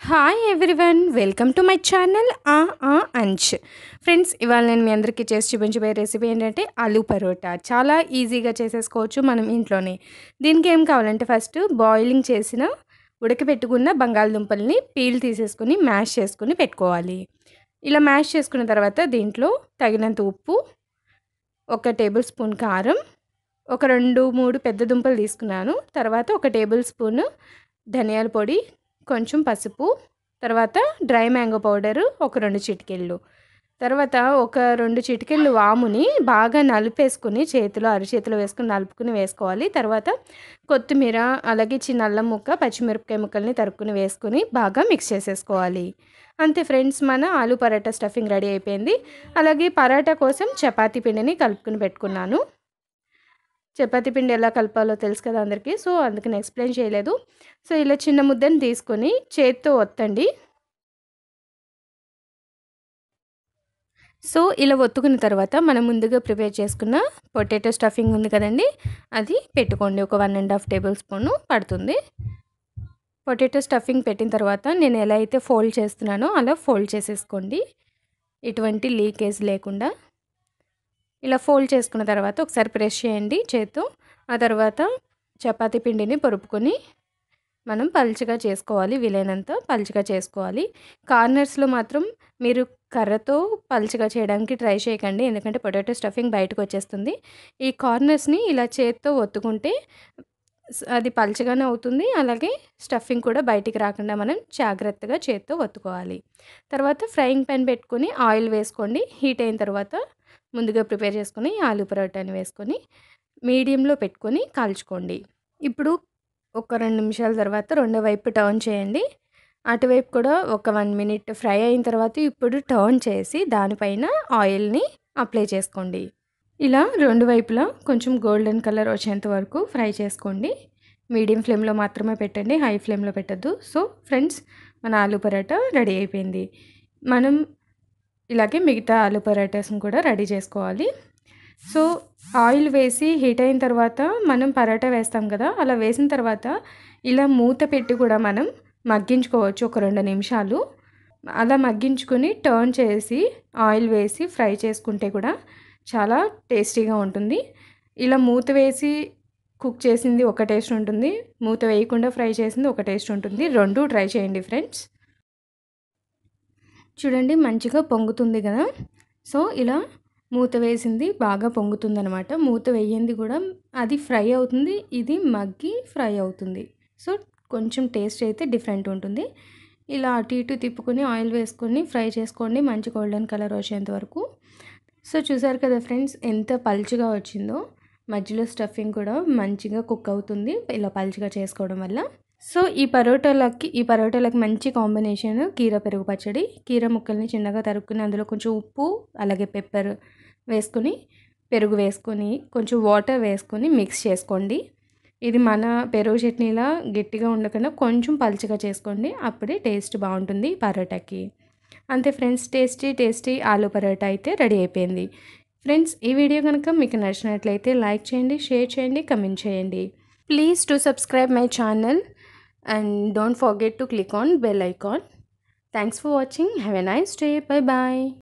Hi everyone, welcome to my channel అంచ్. Friends, ఇవాళ నేను మీ అందరికీ చేసి చూపించబోయే రెసిపీ ఏంటంటే ఆలూ పరోటా. చాలా ఈజీగా చేసేసుకోవచ్చు మనం ఇంట్లోనే. దీనికి ఏం కావాలంటే ఫస్ట్ బాయిలింగ్ చేసిన ఉడకబెట్టుకున్న బంగాళదుంపల్ని పీల్ తీసేసుకుని మ్యాష్ చేసుకుని పెట్టుకోవాలి. ఇలా మ్యాష్ చేసుకున్న తర్వాత దీంట్లో తగినంత ఉప్పు, 1 టేబుల్ స్పూన్ కారం, ఒక 2-3 పెద్ద దుంపలు తీసుకున్నాను. తర్వాత 1 టేబుల్ స్పూన్ ధనియాల పొడి, కొంచెం పసుపు, తర్వాత డ్రై మ్యాంగో పౌడరు ఒక 2 చిటికెళ్ళు, తర్వాత ఒక 2 చిటికెళ్ళు వాముని బాగా నలిపేసుకుని అరచేతిలో వేసుకుని నలుపుకుని వేసుకోవాలి. తర్వాత కొత్తిమీర, అలాగే చిన్న అల్లం ముక్క, పచ్చిమిరపకాయ ముక్కల్ని తరుక్కుని వేసుకుని బాగా మిక్స్ చేసేసుకోవాలి. అంతే ఫ్రెండ్స్, మన ఆలూ పరాటా స్టఫింగ్ రెడీ అయిపోయింది. అలాగే పరాటా కోసం చపాతీ పిండిని కలుపుకుని పెట్టుకున్నాను. చపాతీ పిండి ఎలా కలపాలో తెలుసు కదా అందరికీ, సో అందుకని ఎక్స్ప్లెయిన్ చేయలేదు. సో ఇలా చిన్న ముద్దను తీసుకొని చేత్తో ఒత్తండి. సో ఇలా ఒత్తుకున్న తర్వాత మనం ముందుగా ప్రిపేర్ చేసుకున్న పొటాటో స్టఫింగ్ ఉంది కదండి, అది పెట్టుకోండి. ఒక 1.5 టేబుల్ స్పూన్ పడుతుంది. పొటాటో స్టఫింగ్ పెట్టిన తర్వాత నేను ఎలా అయితే ఫోల్డ్ చేస్తున్నానో అలా ఫోల్డ్ చేసేసుకోండి, ఎటువంటి లీకేజ్ లేకుండా. ఇలా ఫోల్డ్ చేసుకున్న తర్వాత ఒకసారి ప్రెస్ చేయండి చేత్తో. ఆ తర్వాత చపాతీ పిండిని పరుపుకొని మనం పల్చగా చేసుకోవాలి, వీలైనంత పల్చగా చేసుకోవాలి. కార్నర్స్లో మాత్రం మీరు కర్రతో పల్చగా చేయడానికి ట్రై చేయకండి, ఎందుకంటే పొటాటో స్టఫింగ్ బయటకు వచ్చేస్తుంది. ఈ కార్నర్స్ని ఇలా చేత్తో ఒత్తుకుంటే అది పల్చగానే అవుతుంది, అలాగే స్టఫింగ్ కూడా బయటికి రాకుండా మనం జాగ్రత్తగా చేత్తో ఒత్తుకోవాలి. తర్వాత ఫ్రైయింగ్ పాన్ పెట్టుకొని ఆయిల్ వేసుకోండి. హీట్ అయిన తర్వాత ముందుగా ప్రిపేర్ చేసుకుని ఆలూ పరోటాని వేసుకొని మీడియంలో పెట్టుకొని కాల్చుకోండి. ఇప్పుడు ఒక 2 నిమిషాల తర్వాత రెండో వైపు టర్న్ చేయండి. అటువైపు కూడా ఒక 1 మినిట్ ఫ్రై అయిన తర్వాత ఇప్పుడు టర్న్ చేసి దానిపైన ఆయిల్ని అప్లై చేసుకోండి. ఇలా 2 వైపులా కొంచెం గోల్డెన్ కలర్ వచ్చేంత వరకు ఫ్రై చేసుకోండి. మీడియం ఫ్లేమ్లో మాత్రమే పెట్టండి, హై ఫ్లేమ్లో పెట్టద్దు. సో ఫ్రెండ్స్, మన ఆలూ పరోటా రెడీ అయిపోయింది. మనం ఇలాగే మిగతా ఆలూ పరాటాస్ని కూడా రెడీ చేసుకోవాలి. సో ఆయిల్ వేసి హీట్ అయిన తర్వాత మనం పరాటా వేస్తాం కదా, అలా వేసిన తర్వాత ఇలా మూత పెట్టి కూడా మనం మగ్గించుకోవచ్చు ఒక 2 నిమిషాలు. అలా మగ్గించుకొని టర్న్ చేసి ఆయిల్ వేసి ఫ్రై చేసుకుంటే కూడా చాలా టేస్టీగా ఉంటుంది. ఇలా మూత వేసి కుక్ చేసింది ఒక టేస్ట్ ఉంటుంది, మూత వేయకుండా ఫ్రై చేసింది ఒక టేస్ట్ ఉంటుంది. 2 ట్రై చేయండి ఫ్రెండ్స్. చూడండి, మంచిగా పొంగుతుంది కదా. సో ఇలా మూత వేసింది బాగా పొంగుతుంది అనమాట. మూత వేయంది కూడా అది ఫ్రై అవుతుంది, ఇది మగ్గి ఫ్రై అవుతుంది. సో కొంచెం టేస్ట్ అయితే డిఫరెంట్ ఉంటుంది. ఇలా అటు ఇటు తిప్పుకొని ఆయిల్ వేసుకొని ఫ్రై చేసుకోండి, మంచి గోల్డెన్ కలర్ వచ్చేంత వరకు. సో చూసారు కదా ఫ్రెండ్స్, ఎంత పల్చగా వచ్చిందో. మధ్యలో స్టఫింగ్ కూడా మంచిగా కుక్ అవుతుంది ఇలా పల్చగా చేసుకోవడం వల్ల. సో ఈ పరోటాలకి మంచి కాంబినేషన్ కీర పెరుగు పచ్చడి. కీర ముక్కల్ని చిన్నగా తరుక్కుని అందులో కొంచెం ఉప్పు, అలాగే పెప్పర్ వేసుకొని, పెరుగు వేసుకొని, కొంచెం వాటర్ వేసుకొని మిక్స్ చేసుకోండి. ఇది మన పెరుగు చట్నీలా గట్టిగా ఉండకుండా కొంచెం పల్చగా చేసుకోండి, అప్పుడే టేస్ట్ బాగుంటుంది పరోటాకి. అంతే ఫ్రెండ్స్, టేస్టీ ఆలూ పరోటా అయితే రెడీ అయిపోయింది. ఫ్రెండ్స్, ఈ వీడియో కనుక మీకు నచ్చినట్లయితే లైక్ చేయండి, షేర్ చేయండి, కమెంట్ చేయండి. Please to subscribe my channel and don't forget to click on bell icon. Thanks for watching. Have a nice day. Bye bye.